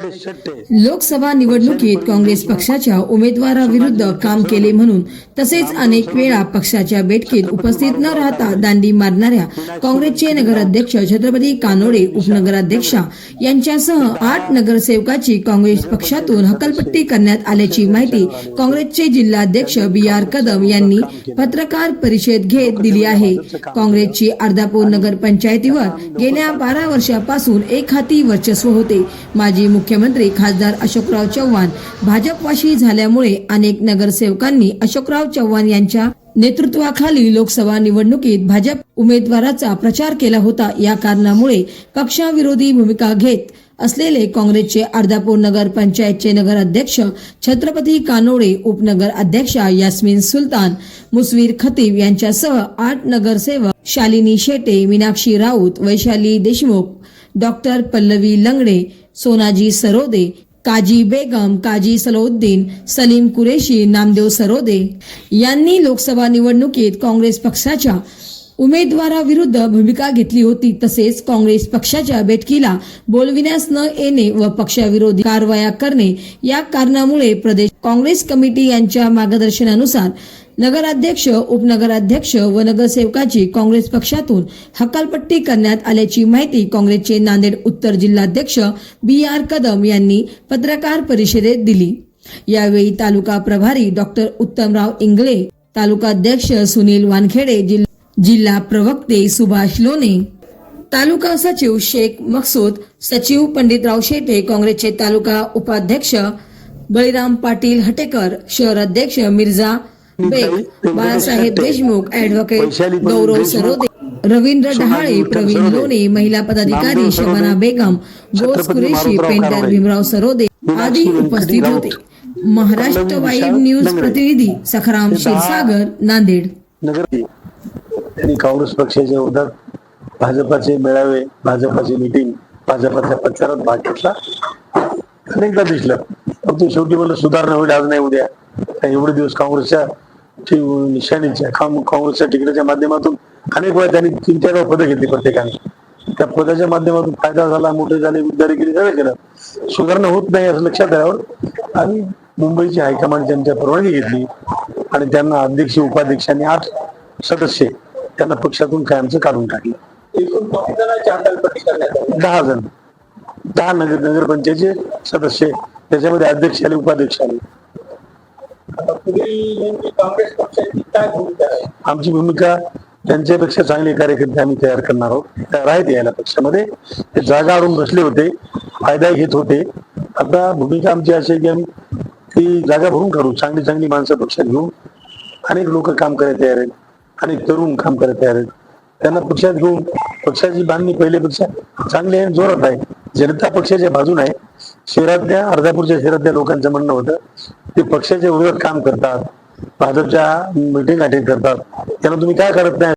लोकसभा निवडणुकीत काँग्रेस पक्षाच्या उमेदवाराविरुद्ध काम केले म्हणून तसेच अनेक वेळा पक्षाच्या बैठकीत उपस्थित न राहता दांडी मारणाऱ्या काँग्रेसचे नगराध्यक्ष छत्रपती कानोडे, उपनगराध्यक्षा यांच्यासह 8 नगरसेवकाची काँग्रेस पक्षातून हकालपट्टी करण्यात आल्याची माहिती काँग्रेसचे जिल्हाध्यक्ष BR कदम यांनी पत्रकार परिषद घेत दिली आहे। काँग्रेसची अर्धापूर नगर पंचायतीवर गेल्या 12 वर्षापासून एक हाती वर्चस्व होते। माजी मुख्यमंत्री खासदार अशोकराव चव्हाण भाजपवाशी झाल्यामुळे अनेक नगरसेवकांनी अशोकराव चव्हाण यांच्या नेतृत्वाखाली लोकसभा निवडणुकीत भाजप उमेदवाराचा प्रचार केला होता। या कारणामुळे पक्षाविरोधी भूमिका घेत असलेले काँग्रेसचे अर्धापूर नगर पंचायतचे नगराध्यक्ष छत्रपती कानोडे, उपनगर अध्यक्षा यास्मीन सुलतान, मुसवीर खतीब यांच्यासह 8 नगरसेवक शालिनी शेटे, मीनाक्षी राऊत, वैशाली देशमुख, डॉक्टर पल्लवी लंगडे, सोनाजी सरोदे, काजी बेगम, काजी सलाउद्दीन, सलीम कुरेशी, नामदेव सरोदे यांनी लोकसभा निवडणुकीत काँग्रेस पक्षाच्या उमेदवाराविरुद्ध भूमिका घेतली होती। तसेच काँग्रेस पक्षाच्या बैठकीला बोलविण्यास न येणे व पक्षाविरोधी कारवाया करणे या कारणामुळे प्रदेश काँग्रेस कमिटी यांच्या मार्गदर्शनानुसार नगराध्यक्ष, उपनगराध्यक्ष व नगरसेवकाची काँग्रेस पक्षातून हकालपट्टी करण्यात आल्याची माहिती काँग्रेसचे नांदेड उत्तर जिल्हाध्यक्ष BR कदम यांनी पत्रकार परिषदेत दिली। यावेळी तालुका प्रभारी डॉक्टर उत्तमराव इंगळे, तालुकाध्यक्ष सुनील वानखेडे, जिल्हा प्रवक्ते सुभाष लोणे, तालुका सचिव शेख मकसूद, सचिव पंडितराव शेटे, काँग्रेसचे तालुका उपाध्यक्ष बळीराम पाटील हटेकर, शहर अध्यक्ष मिर्झा बेग, बाळासाहेब देशमुख, ॲडव्होकेट गौरव सरोदे, रवींद्र डहाळे, प्रवीण लोणे, महिला पदाधिकारी शबाना बेगम, बोस कुरेशी, पेंटर भीमराव सरोदे आदी उपस्थित होते। महाराष्ट्र वाईब न्यूज प्रतिनिधी सखाराम क्षीरसागर, नांदेड। काँग्रेस पक्षाच्या विरोधात भाजपाचे मेळावे, भाजपाची मीटिंग, भाजपाच्या प्रचारात भाग घेतला अनेकदा दिसलं। पण शेवटी मला सुधारणा होईल आज नाही उद्या। एवढे दिवस काँग्रेसच्या निशाणीच्या काँग्रेसच्या तिकिटाच्या माध्यमातून अनेक वेळा त्यांनी 3-4 पदं घेतली प्रत्येकाने। त्या पदाच्या माध्यमातून फायदा झाला, मोठे झाले, उद्धारी केली, सगळं केलं। सुधारणा होत नाही असं लक्षात आल्यावर आम्ही मुंबईची हायकमांड त्यांच्या परवानगी घेतली आणि त्यांना अध्यक्ष, उपाध्यक्षांनी 8 सदस्य त्यांना पक्षातून कायमचं काढून टाकलं। 10 जण, 10 नगरपंचायतचे सदस्य, त्याच्यामध्ये अध्यक्ष आले, उपाध्यक्ष आले। आमची भूमिका त्यांच्यापेक्षा चांगले कार्यकर्ते आम्ही तयार करणार आहोत। तयार आहेत यायला पक्षामध्ये। ते जागा आणून बसले होते, फायदा घेत होते। आता भूमिका आमची अशी आहे की आम्ही ती जागा भरून काढू, चांगली चांगली माणसं पक्षात घेऊन। अनेक लोक काम करायला तयार आहेत, अनेक तरुण काम करायला तयार आहेत। त्यांना पक्षात घेऊन पक्षाची बांधणी पहिल्यापेक्षा चांगली आहे, जोरात आहे। जनता पक्षाच्या बाजूने आहे। शहरातल्या, अर्धापूरच्या शहरातल्या लोकांचं म्हणणं होतं ते पक्षाच्या विरोधात काम करतात, भाजपच्या मीटिंग अटेंड करतात, त्यांना तुम्ही काय करत नाही